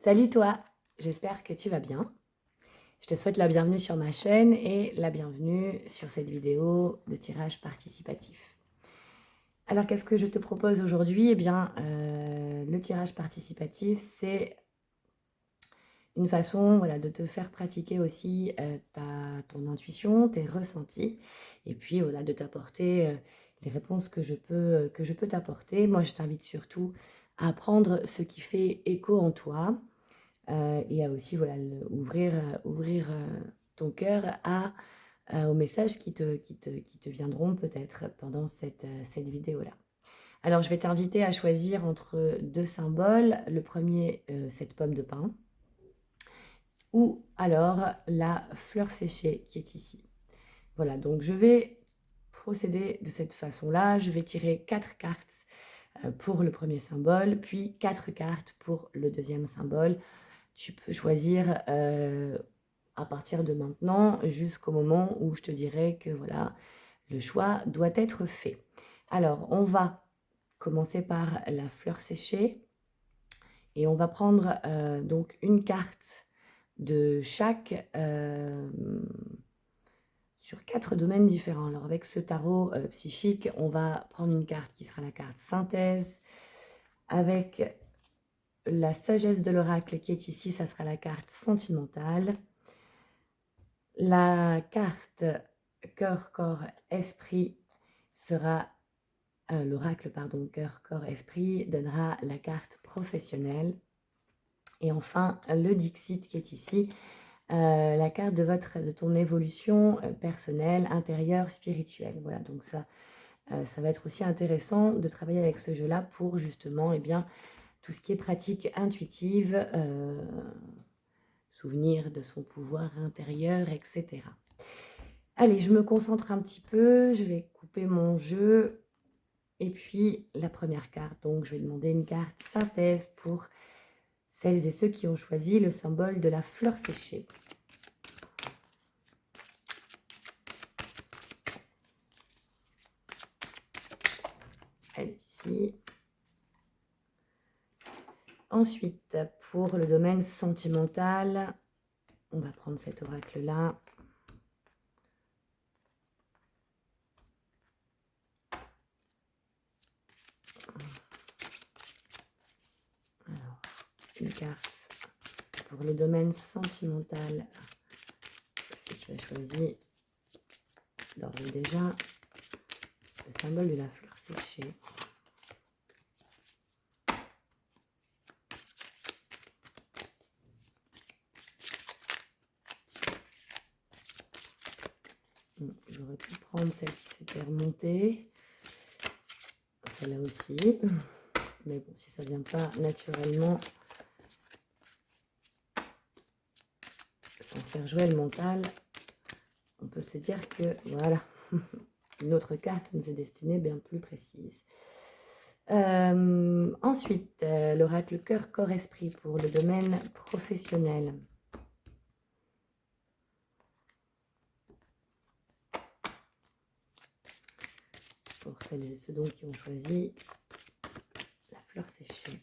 Salut toi, j'espère que tu vas bien. Je te souhaite la bienvenue sur ma chaîne et la bienvenue sur cette vidéo de tirage participatif. Alors qu'est-ce que je te propose aujourd'hui? Eh bien, le tirage participatif, c'est une façon voilà, de te faire pratiquer aussi ton intuition, tes ressentis, et puis voilà, de t'apporter les réponses que je peux t'apporter. Moi, je t'invite surtout à prendre ce qui fait écho en toi. Et à aussi voilà, ouvrir ton cœur aux messages qui te viendront peut-être pendant cette vidéo-là. Alors, je vais t'inviter à choisir entre deux symboles. Le premier, cette pomme de pin, ou alors la fleur séchée qui est ici. Voilà, donc je vais procéder de cette façon-là. Je vais tirer 4 cartes pour le premier symbole, puis 4 cartes pour le deuxième symbole. Tu peux choisir à partir de maintenant jusqu'au moment où je te dirai que voilà, le choix doit être fait. Alors, on va commencer par la fleur séchée et on va prendre donc une carte de chaque sur 4 domaines différents. Alors, avec ce tarot psychique, on va prendre une carte qui sera la carte synthèse. Avec la sagesse de l'oracle qui est ici, ça sera la carte sentimentale. La carte cœur, corps, esprit sera, l'oracle, pardon, cœur, corps, esprit donnera la carte professionnelle. Et enfin, le Dixit qui est ici, la carte de ton évolution personnelle, intérieure, spirituelle. Voilà, donc ça va être aussi intéressant de travailler avec ce jeu-là pour justement, eh bien, tout ce qui est pratique intuitive, souvenir de son pouvoir intérieur, etc. Allez, je me concentre un petit peu, je vais couper mon jeu. Et puis, la première carte, donc je vais demander une carte synthèse pour celles et ceux qui ont choisi le symbole de la fleur séchée. Elle est ici. Ensuite, pour le domaine sentimental, on va prendre cet oracle-là. Alors, une carte pour le domaine sentimental, si tu as choisi d'ores et déjà le symbole de la fleur séchée. J'aurais pu prendre cette remontée, celle-là aussi, mais bon, si ça ne vient pas naturellement, sans faire jouer le mental, on peut se dire que voilà, une autre carte nous est destinée bien plus précise. Ensuite, l'oracle cœur, corps, esprit pour le domaine professionnel. Pour celles et ceux donc qui ont choisi la fleur séchée.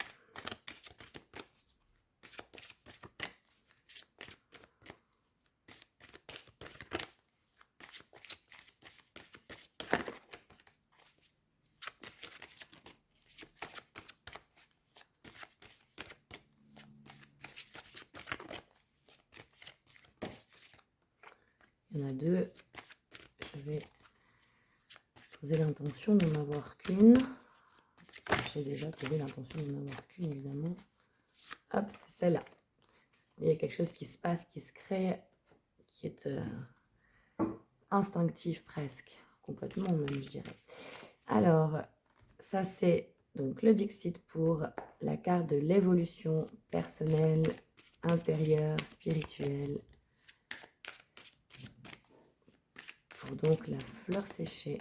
Il y en a deux. Je vais poser l'intention d'en avoir qu'une. J'ai déjà posé l'intention d'en avoir qu'une, évidemment. Hop, c'est celle-là. Il y a quelque chose qui se passe, qui se crée, qui est instinctif presque. Complètement même, je dirais. Alors, ça c'est donc le Dixit pour la carte de l'évolution personnelle, intérieure, spirituelle. Pour donc la fleur séchée.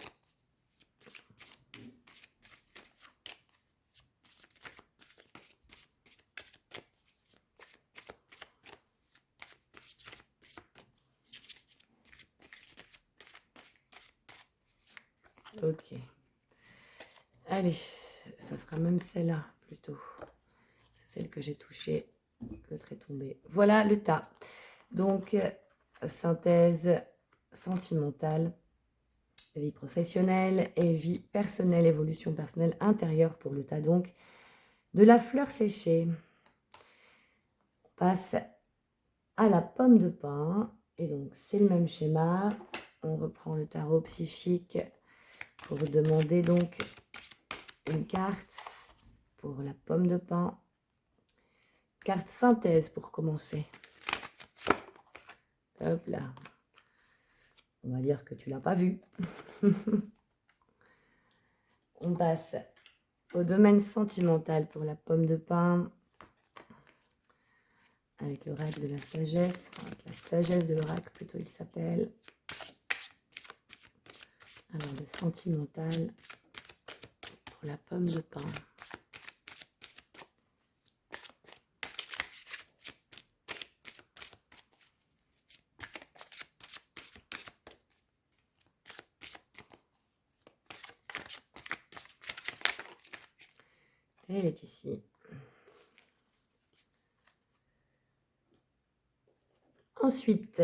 Ok. Allez, ça sera même celle-là plutôt. C'est celle que j'ai touchée L'autre est tombé. Voilà le tas. Donc, synthèse sentimentale, vie professionnelle et vie personnelle, évolution personnelle intérieure pour le tas. Donc, de la fleur séchée. On passe à la pomme de pin. Et donc, c'est le même schéma. On reprend le tarot psychique pour demander donc une carte pour la pomme de pin. Carte synthèse pour commencer. Hop là. On va dire que tu l'as pas vu. On passe au domaine sentimental pour la pomme de pin. Avec l'oracle de la sagesse. Enfin, avec la sagesse de l'oracle plutôt il s'appelle. Alors le sentimental pour la pomme de pin. Elle est ici. Ensuite,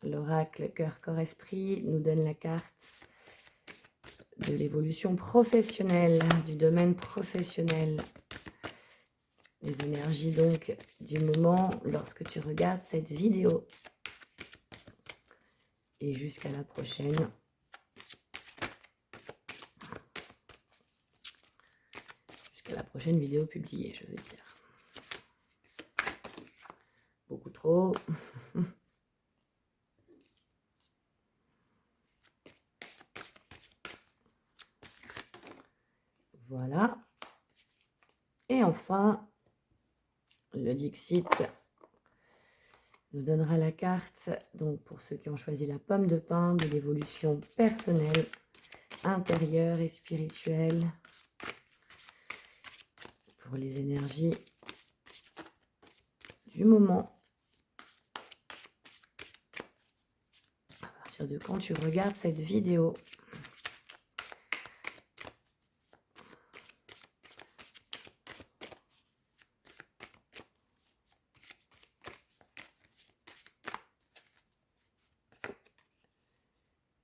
l'oracle cœur, corps, esprit nous donne la carte de l'évolution professionnelle, du domaine professionnel. Les énergies donc du moment lorsque tu regardes cette vidéo. Et jusqu'à la prochaine. Jusqu'à la prochaine vidéo publiée, je veux dire. Beaucoup trop. Voilà. Et enfin, le Dixit nous donnera la carte, donc pour ceux qui ont choisi la pomme de pin, de l'évolution personnelle, intérieure et spirituelle, pour les énergies du moment. À partir de quand tu regardes cette vidéo.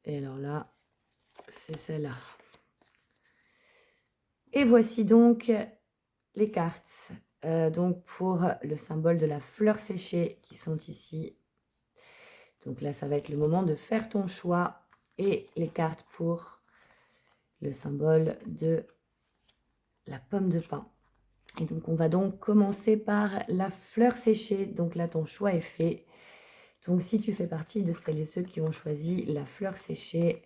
Et alors là, c'est celle-là. Et voici donc les cartes. Donc pour le symbole de la fleur séchée qui sont ici. Donc là, ça va être le moment de faire ton choix. Et les cartes pour le symbole de la pomme de pin. Et donc, on va donc commencer par la fleur séchée. Donc là, ton choix est fait. Donc, si tu fais partie de celles et ceux qui ont choisi la fleur séchée.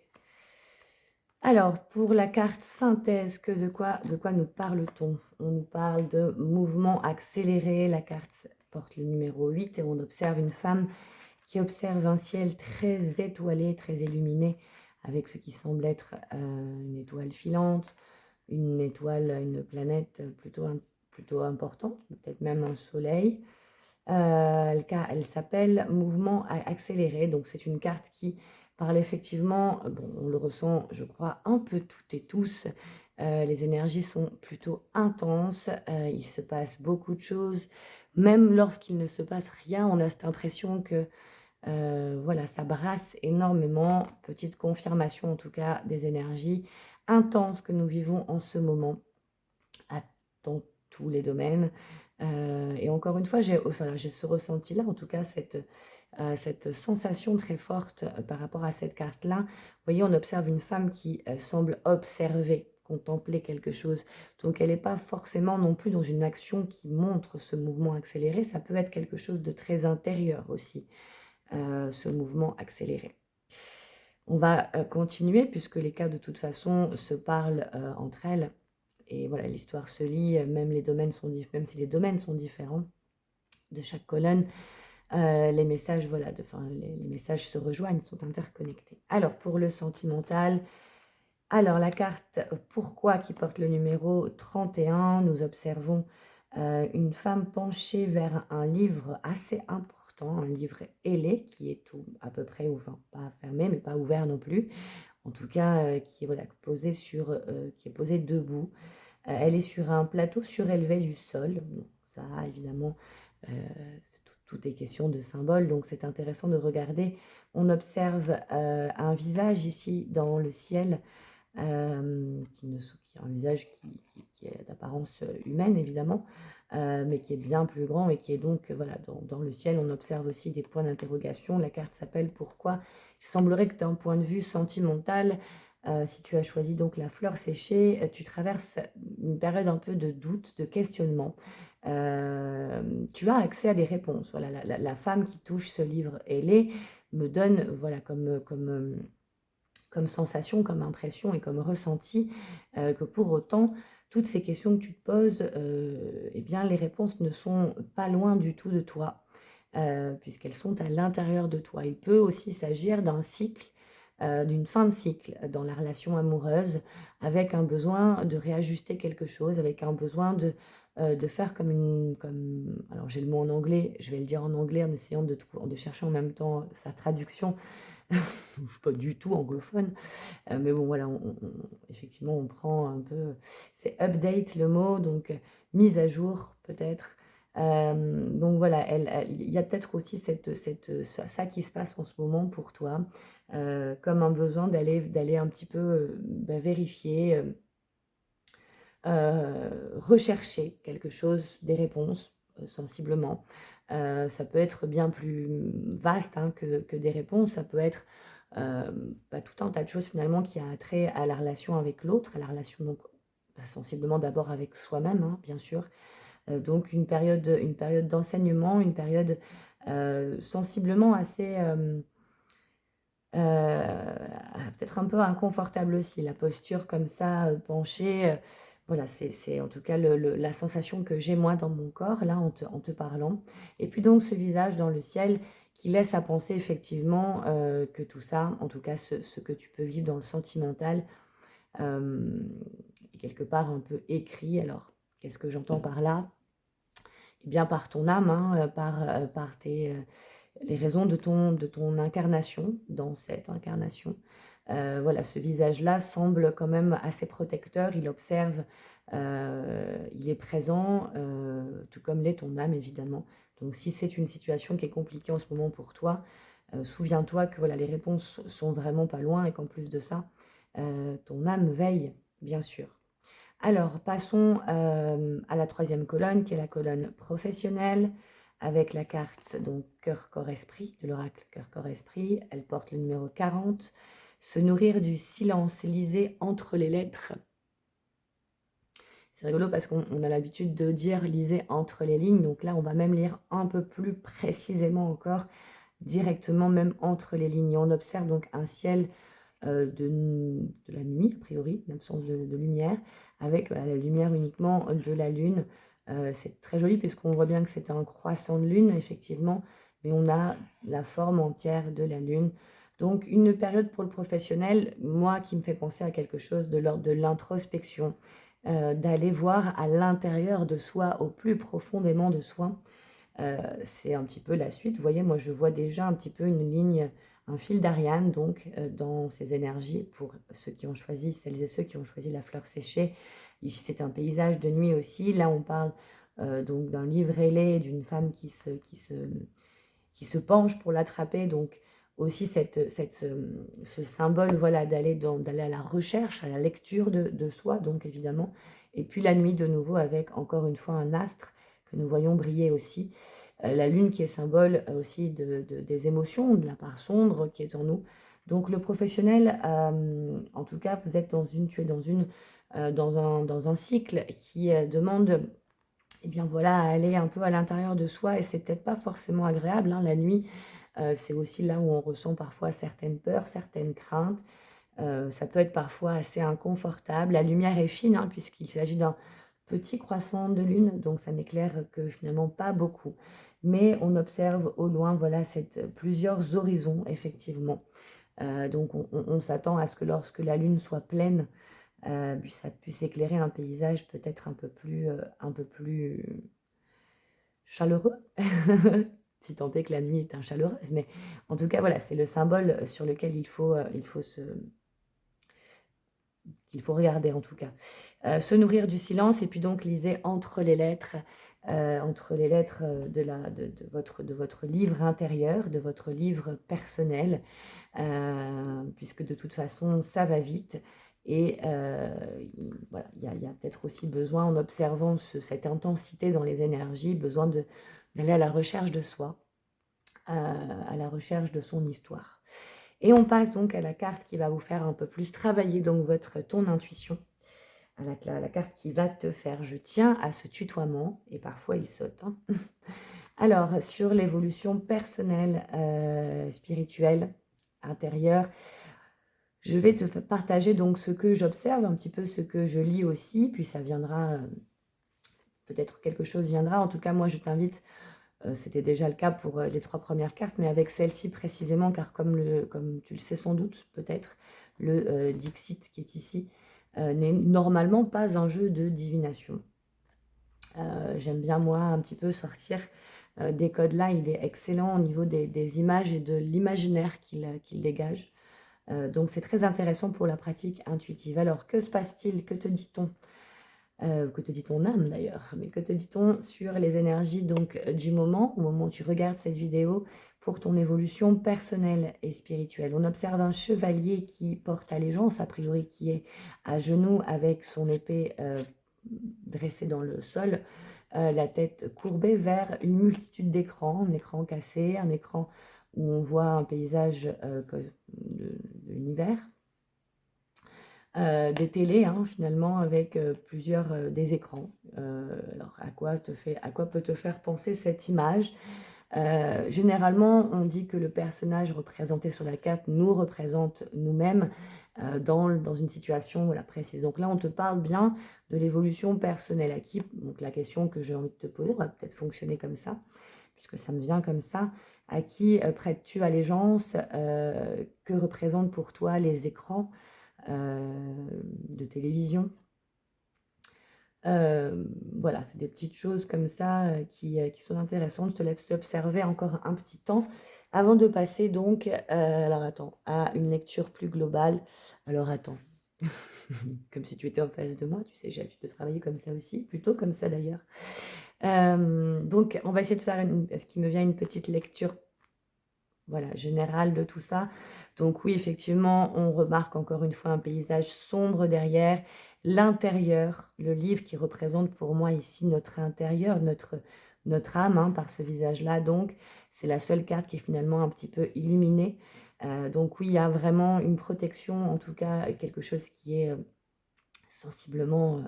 Alors, pour la carte synthèse, de quoi nous parle-t-on? On nous parle de mouvement accéléré. La carte porte le numéro 8 et on observe une femme qui observe un ciel très étoilé, très illuminé, avec ce qui semble être une étoile filante, une étoile, une planète plutôt importante, peut-être même un soleil. Elle s'appelle mouvement accéléré, donc c'est une carte qui parle effectivement, bon, on le ressent, je crois, un peu toutes et tous. Les énergies sont plutôt intenses, il se passe beaucoup de choses. Même lorsqu'il ne se passe rien, on a cette impression que voilà, ça brasse énormément. Petite confirmation en tout cas des énergies intenses que nous vivons en ce moment dans tous les domaines. Et encore une fois, j'ai ce ressenti-là, en tout cas cette sensation très forte par rapport à cette carte-là. Vous voyez, on observe une femme qui semble observer, contempler quelque chose. Donc, elle n'est pas forcément non plus dans une action qui montre ce mouvement accéléré. Ça peut être quelque chose de très intérieur aussi, ce mouvement accéléré. On va continuer puisque les cartes de toute façon se parlent entre elles. Et voilà, l'histoire se lit, même si les domaines sont différents de chaque colonne, les messages, voilà, les messages se rejoignent, sont interconnectés. Alors, pour le sentimental, alors la carte pourquoi qui porte le numéro 31, nous observons une femme penchée vers un livre assez important, un livre ailé qui est tout à peu près, enfin pas fermé mais pas ouvert non plus, en tout cas qui est voilà, qui est posé debout. Elle est sur un plateau surélevé du sol. Bon, ça, évidemment, tout est question de symboles, donc c'est intéressant de regarder. On observe un visage ici dans le ciel, qui a un visage qui est d'apparence humaine, évidemment, mais qui est bien plus grand et qui est donc, voilà, dans le ciel, on observe aussi des points d'interrogation. La carte s'appelle «Pourquoi?». Il semblerait que d'un point de vue sentimental, si tu as choisi donc la fleur séchée, tu traverses une période un peu de doute, de questionnement. Tu as accès à des réponses. Voilà, la femme qui touche ce livre ailé me donne, voilà, comme sensation, comme impression et comme ressenti, que pour autant, toutes ces questions que tu te poses, eh bien, les réponses ne sont pas loin du tout de toi, puisqu'elles sont à l'intérieur de toi. Il peut aussi s'agir d'un cycle, d'une fin de cycle dans la relation amoureuse, avec un besoin de réajuster quelque chose, avec un besoin de faire alors j'ai le mot en anglais, je vais le dire en anglais en essayant de chercher en même temps sa traduction. Je ne suis pas du tout anglophone, mais bon, voilà, effectivement, on prend un peu, c'est update le mot, donc mise à jour peut-être. Donc voilà, il y a peut-être aussi ça qui se passe en ce moment pour toi, comme un besoin d'aller un petit peu vérifier, rechercher quelque chose, des réponses, sensiblement. Ça peut être bien plus vaste, hein, que des réponses. Ça peut être tout un tas de choses finalement qui a trait à la relation avec l'autre, à la relation donc sensiblement d'abord avec soi-même, hein, bien sûr. Donc une période d'enseignement, une période sensiblement assez peut-être un peu inconfortable aussi, la posture comme ça, penchée, voilà, c'est en tout cas la sensation que j'ai moi dans mon corps, là, en te parlant. Et puis donc ce visage dans le ciel qui laisse à penser effectivement, que tout ça, en tout cas ce que tu peux vivre dans le sentimental, hem, est quelque part un peu écrit. Alors, qu'est-ce que j'entends par là? Eh bien par ton âme, hein, par les raisons de ton incarnation, dans cette incarnation. Voilà, ce visage-là semble quand même assez protecteur, il observe, il est présent, tout comme l'est ton âme évidemment. Donc si c'est une situation qui est compliquée en ce moment pour toi, souviens-toi que voilà, les réponses sont vraiment pas loin et qu'en plus de ça, ton âme veille, bien sûr. Alors, passons à la troisième colonne, qui est la colonne professionnelle, avec la carte donc cœur, corps, esprit, de l'oracle cœur, corps, esprit. Elle porte le numéro 40. Se nourrir du silence, lisez entre les lettres. C'est rigolo parce qu'on a l'habitude de dire lisez entre les lignes. Donc là, on va même lire un peu plus précisément encore, directement même entre les lignes. Et on observe donc un ciel de la nuit, a priori, une absence de lumière, avec voilà, la lumière uniquement de la lune. C'est très joli puisqu'on voit bien que c'est un croissant de lune, effectivement, mais on a la forme entière de la lune. Donc une période pour le professionnel, moi, qui me fait penser à quelque chose de l'ordre de l'introspection, d'aller voir à l'intérieur de soi, au plus profondément de soi. C'est un petit peu la suite. Vous voyez, moi, je vois déjà un petit peu une ligne, un fil d'Ariane, donc, dans ces énergies, pour ceux qui ont choisi, celles et ceux qui ont choisi la fleur séchée. Ici, c'est un paysage de nuit aussi. Là, on parle donc d'un livre ailé, d'une femme qui se penche pour l'attraper. Donc, aussi ce symbole, voilà, d'aller à la recherche, à la lecture de soi, donc évidemment. Et puis la nuit, de nouveau, avec encore une fois un astre que nous voyons briller aussi. La lune qui est symbole aussi des émotions, de la part sombre qui est en nous. Donc le professionnel, en tout cas, tu es dans un cycle qui demande, eh bien voilà, à aller un peu à l'intérieur de soi, et c'est peut-être pas forcément agréable, hein, la nuit. C'est aussi là où on ressent parfois certaines peurs, certaines craintes. Ça peut être parfois assez inconfortable. La lumière est fine, hein, puisqu'il s'agit d'un petit croissant de lune, donc ça n'éclaire que finalement pas beaucoup. Mais on observe au loin, voilà, plusieurs horizons, effectivement. Donc on s'attend à ce que lorsque la lune soit pleine, ça puisse éclairer un paysage peut-être un peu plus chaleureux, si tant est que la nuit est chaleureuse. Mais en tout cas, voilà, c'est le symbole sur lequel qu'il faut regarder en tout cas. Se nourrir du silence, et puis donc lisez entre les lettres. entre les lettres de votre livre intérieur, de votre livre personnel, puisque de toute façon, ça va vite. Et voilà, il y a peut-être aussi besoin, en observant cette intensité dans les énergies, besoin d'aller à la recherche de soi, à la recherche de son histoire. Et on passe donc à la carte qui va vous faire un peu plus travailler donc ton intuition, à la carte qui va te faire, je tiens à ce tutoiement, et parfois il saute. Hein. Alors, sur l'évolution personnelle, spirituelle, intérieure, je vais te partager donc ce que j'observe, un petit peu ce que je lis aussi, puis ça viendra, peut-être quelque chose viendra. En tout cas, moi, je t'invite, c'était déjà le cas pour les 3 premières cartes, mais avec celle-ci précisément, car comme tu le sais sans doute, peut-être, le Dixit qui est ici n'est normalement pas un jeu de divination. J'aime bien, moi, un petit peu sortir des codes-là. Il est excellent au niveau des images et de l'imaginaire qu'il dégage. Donc, c'est très intéressant pour la pratique intuitive. Alors, que se passe-t-il? Que te dit-on? Que te dit ton âme d'ailleurs? Mais que te dit-on sur les énergies donc du moment, au moment où tu regardes cette vidéo, pour ton évolution personnelle et spirituelle? On observe un chevalier qui porte allégeance, a priori qui est à genoux avec son épée dressée dans le sol, la tête courbée vers une multitude d'écrans, un écran cassé, un écran où on voit un paysage de l'univers, des télés hein, finalement avec plusieurs des écrans. Alors à quoi peut te faire penser cette image? Généralement, on dit que le personnage représenté sur la carte nous représente nous-mêmes dans une situation précise. Donc là, on te parle bien de l'évolution personnelle. Donc la question que j'ai envie de te poser va peut-être fonctionner comme ça, puisque ça me vient comme ça. À qui prêtes-tu allégeance? Que représentent pour toi les écrans de télévision? Voilà, c'est des petites choses comme ça qui sont intéressantes. Je te laisse observer encore un petit temps avant de passer donc, alors attends, à une lecture plus globale. Alors attends, comme si tu étais en face de moi, tu sais, j'ai l'habitude de travailler comme ça aussi, plutôt comme ça d'ailleurs. Donc, on va essayer de faire ce qui me vient, une petite lecture voilà, générale de tout ça. Donc oui, effectivement, on remarque encore une fois un paysage sombre derrière, l'intérieur, le livre qui représente pour moi ici notre intérieur, notre âme, hein, par ce visage-là. Donc, c'est la seule carte qui est finalement un petit peu illuminée. Donc oui, il y a vraiment une protection, en tout cas quelque chose qui est sensiblement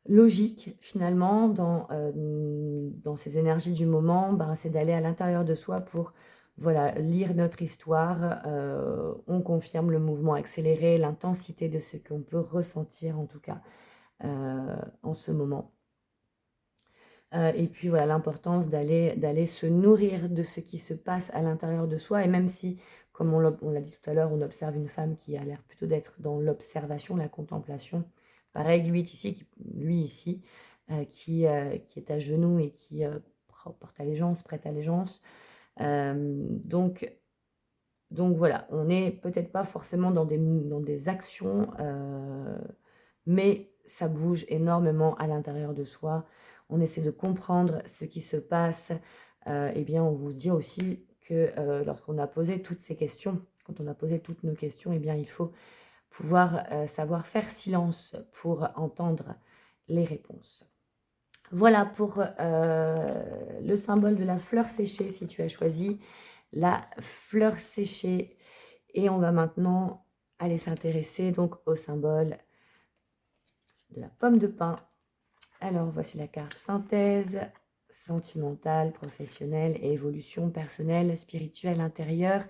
logique finalement dans ces énergies du moment. C'est d'aller à l'intérieur de soi pour voilà, lire notre histoire. On confirme le mouvement accéléré, l'intensité de ce qu'on peut ressentir en tout cas en ce moment. Et puis voilà, l'importance d'aller se nourrir de ce qui se passe à l'intérieur de soi. Et même si, comme on l'a dit tout à l'heure, on observe une femme qui a l'air plutôt d'être dans l'observation, la contemplation. Pareil, lui ici, qui est à genoux et qui porte allégeance, prête allégeance. Donc voilà, on n'est peut-être pas forcément dans des actions, mais ça bouge énormément à l'intérieur de soi. On essaie de comprendre ce qui se passe. Eh bien, on vous dit aussi que lorsqu'on a posé toutes ces questions, quand on a posé toutes nos questions, eh bien, il faut pouvoir savoir faire silence pour entendre les réponses. Voilà pour le symbole de la fleur séchée, si tu as choisi la fleur séchée. Et on va maintenant aller s'intéresser donc au symbole de la pomme de pin. Alors, voici la carte synthèse, sentimentale, professionnelle et évolution personnelle, spirituelle, intérieure.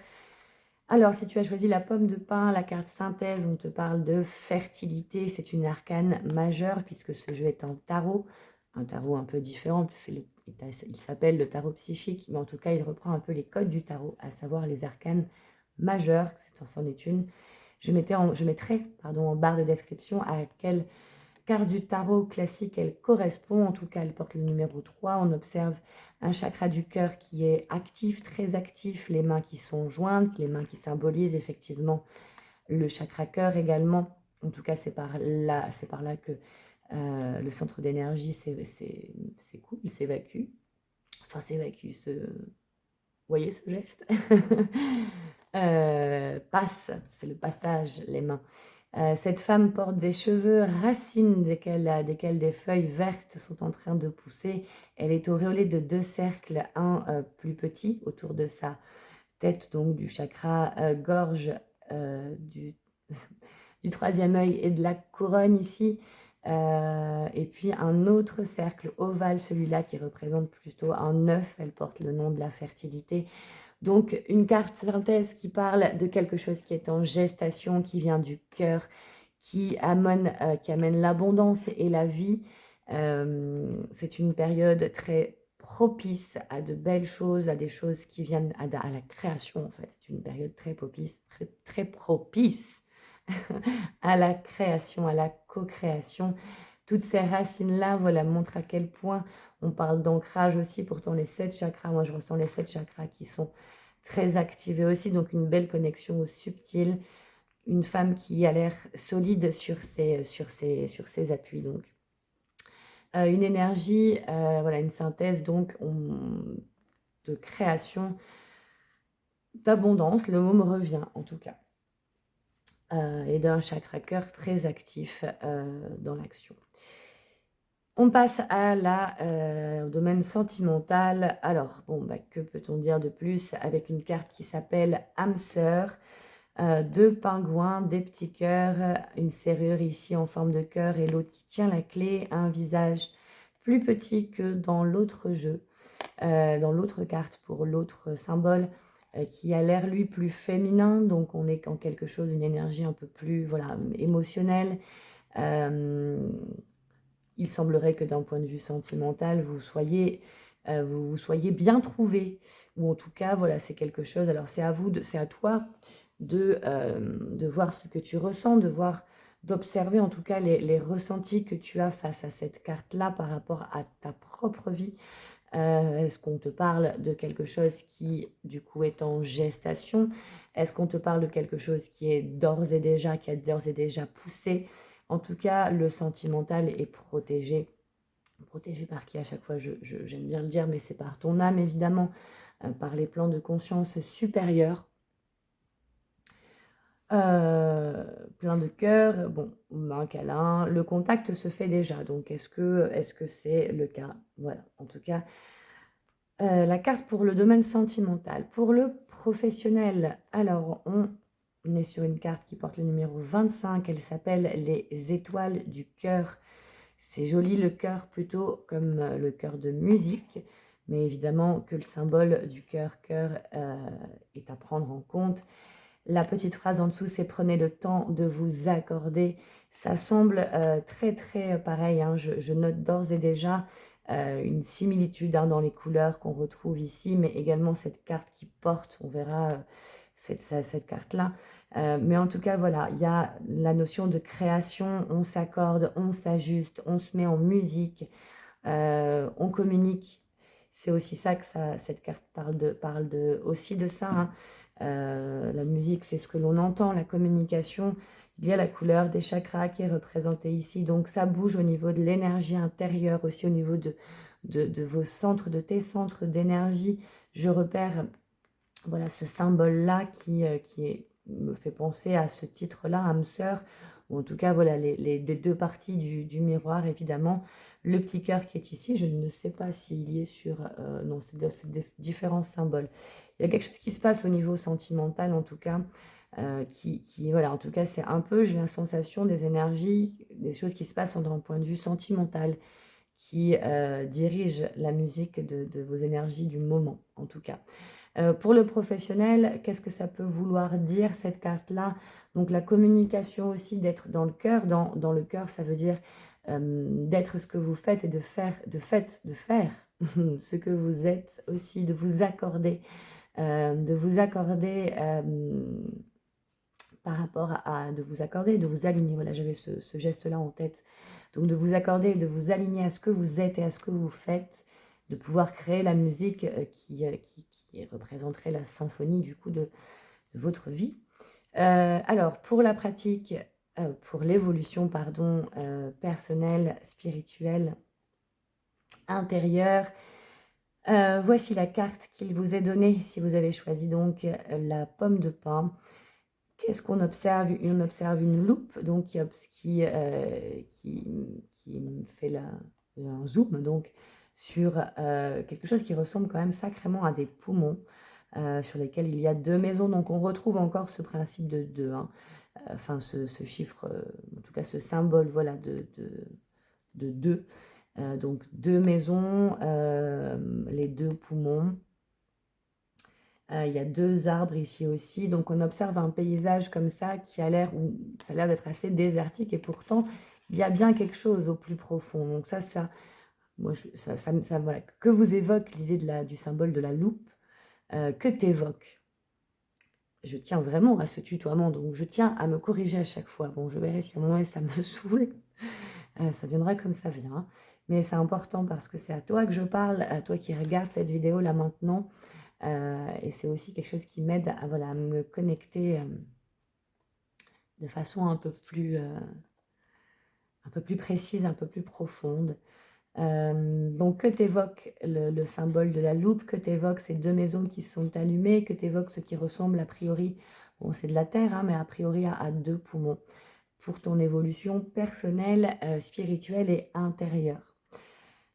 Alors, si tu as choisi la pomme de pin, la carte synthèse, on te parle de fertilité. C'est une arcane majeure puisque ce jeu est un tarot un peu différent. Il s'appelle le tarot psychique, mais en tout cas, il reprend un peu les codes du tarot, à savoir les arcanes majeures. C'en est une. Je mettrai en barre de description à quelle carte du tarot classique elle correspond. En tout cas, elle porte le numéro 3. On observe un chakra du cœur qui est actif, très actif, les mains qui sont jointes, les mains qui symbolisent effectivement le chakra cœur également. En tout cas, c'est par là que Le centre d'énergie s'écoule, s'évacue. Enfin, s'évacue, vous voyez ce geste? Passe, c'est le passage, les mains. Cette femme porte des cheveux racines desquelles des feuilles vertes sont en train de pousser. Elle est auréolée de 2 cercles, un plus petit autour de sa tête, donc du chakra gorge, du, du 3e œil et de la couronne ici. Et puis un autre cercle ovale, celui-là qui représente plutôt un œuf. Elle porte le nom de la fertilité. Donc, une carte synthèse qui parle de quelque chose qui est en gestation, qui vient du cœur, qui amène l'abondance et la vie. C'est une période très propice à de belles choses, à des choses qui viennent à la création, en fait. C'est une période très propice, très propice à la création, à la co-création. Toutes ces racines-là, voilà, montrent à quel point on parle d'ancrage aussi. Pourtant, les 7 chakras, moi, je ressens les 7 chakras qui sont très activés aussi. Donc, une belle connexion au subtil. Une femme qui a l'air solide sur ses appuis. Donc, une énergie, voilà, une synthèse donc de création, d'abondance. Le mot me revient en tout cas. Et d'un chakra cœur très actif dans l'action. On passe au domaine sentimental. Alors, bon, que peut-on dire de plus avec une carte qui s'appelle âme sœur, 2 pingouins, des petits cœurs, une serrure ici en forme de cœur et l'autre qui tient la clé, un visage plus petit que dans l'autre jeu, dans l'autre carte pour l'autre symbole, qui a l'air lui plus féminin. Donc, on est en quelque chose, une énergie un peu plus voilà, émotionnelle. Il semblerait que d'un point de vue sentimental, vous soyez bien trouvé. Ou en tout cas, voilà, c'est quelque chose. Alors, c'est à toi de voir ce que tu ressens, d'observer en tout cas les ressentis que tu as face à cette carte-là par rapport à ta propre vie. Est-ce qu'on te parle de quelque chose qui, du coup, est en gestation? Est-ce qu'on te parle de quelque chose qui a d'ores et déjà poussé? En tout cas, le sentimental est protégé. Protégé par qui à chaque fois, j'aime bien le dire, mais c'est par ton âme, évidemment, par les plans de conscience supérieurs. Plein de cœur, bon, un câlin, le contact se fait déjà, donc est-ce que c'est le cas? Voilà, en tout cas, la carte pour le domaine sentimental. Pour le professionnel, alors on est sur une carte qui porte le numéro 25, elle s'appelle les étoiles du cœur. C'est joli le cœur, plutôt comme le cœur de musique, mais évidemment que le symbole du cœur est à prendre en compte. La petite phrase en dessous, c'est « Prenez le temps de vous accorder ». Ça semble très, très pareil. Hein. Je note d'ores et déjà une similitude dans les couleurs qu'on retrouve ici, mais également cette carte qui porte, on verra cette carte-là. Mais en tout cas, voilà, il y a la notion de création, on s'accorde, on s'ajuste, on se met en musique, on communique. C'est aussi ça que cette carte parle aussi de ça. Hein. La musique, c'est ce que l'on entend, la communication. Il y a la couleur des chakras qui est représentée ici. Donc, ça bouge au niveau de l'énergie intérieure, aussi au niveau de vos centres, de tes centres d'énergie. Je repère voilà, ce symbole-là qui me fait penser à ce titre-là, âme sœur, ou en tout cas, voilà, les 2 parties du miroir, évidemment. Le petit cœur qui est ici, je ne sais pas s'il y est sur... non, c'est des différents symboles. Il y a quelque chose qui se passe au niveau sentimental, en tout cas, voilà, en tout cas, c'est un peu, j'ai la sensation des énergies, des choses qui se passent d'un point de vue sentimental, qui dirigent la musique de vos énergies du moment, en tout cas. Pour le professionnel, qu'est-ce que ça peut vouloir dire, cette carte-là? Donc, la communication aussi, d'être dans le cœur. Dans le cœur, ça veut dire d'être ce que vous faites et de faire ce que vous êtes aussi, de vous accorder. Par rapport de vous accorder, de vous aligner. Voilà, j'avais ce geste-là en tête. Donc, de vous accorder et de vous aligner à ce que vous êtes et à ce que vous faites, de pouvoir créer la musique qui représenterait la symphonie, du coup, de votre vie. Alors, pour la pratique, pour l'évolution, personnelle, spirituelle, intérieure. Voici la carte qu'il vous est donnée si vous avez choisi donc la pomme de pin. Qu'est-ce qu'on observe? On observe une loupe donc qui fait un zoom donc sur quelque chose qui ressemble quand même sacrément à des poumons sur lesquels il y a 2 maisons. Donc on retrouve encore ce principe de 2, hein. Enfin ce chiffre, en tout cas ce symbole, voilà, de 2. Donc 2 maisons, les 2 poumons. Il y a 2 arbres ici aussi. Donc on observe un paysage comme ça qui a l'air, ça a l'air d'être assez désertique et pourtant il y a bien quelque chose au plus profond. Donc moi, voilà, que vous évoque l'idée du symbole de la loupe, que t'évoque. Je tiens vraiment à ce tutoiement, donc je tiens à me corriger à chaque fois. Bon, je verrai si à un moment ça me saoule. Ça viendra comme ça vient. Mais c'est important parce que c'est à toi que je parle, à toi qui regardes cette vidéo là maintenant. Et c'est aussi quelque chose qui m'aide à, voilà, à me connecter de façon un peu plus précise, un peu plus profonde. Donc que t'évoque le symbole de la loupe, que t'évoque ces 2 maisons qui sont allumées, que t'évoque ce qui ressemble a priori, bon c'est de la terre, hein, mais a priori à 2 poumons, pour ton évolution personnelle, spirituelle et intérieure.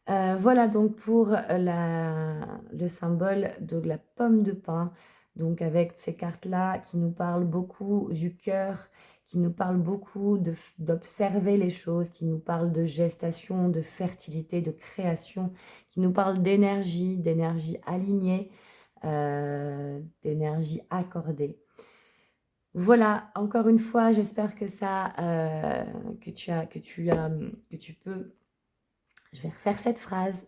Voilà donc pour le symbole de la pomme de pin, donc avec ces cartes-là qui nous parlent beaucoup du cœur, qui nous parlent beaucoup d'observer les choses, qui nous parlent de gestation, de fertilité, de création, qui nous parlent d'énergie alignée, d'énergie accordée. Voilà, encore une fois, j'espère que tu peux. Je vais refaire cette phrase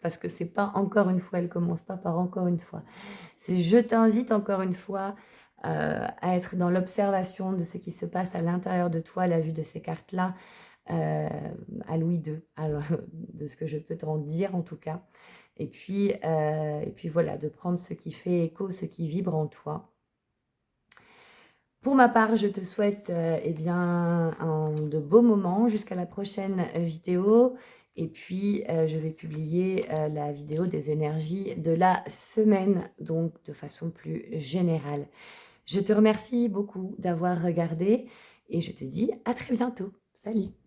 parce que c'est pas encore une fois, elle commence pas par encore une fois. C'est je t'invite encore une fois à être dans l'observation de ce qui se passe à l'intérieur de toi à la vue de ces cartes-là, à Louis II, alors, de ce que je peux t'en dire en tout cas. Et puis voilà, de prendre ce qui fait écho, ce qui vibre en toi. Pour ma part, je te souhaite de beaux moments jusqu'à la prochaine vidéo. Et puis, je vais publier la vidéo des énergies de la semaine, donc de façon plus générale. Je te remercie beaucoup d'avoir regardé et je te dis à très bientôt. Salut!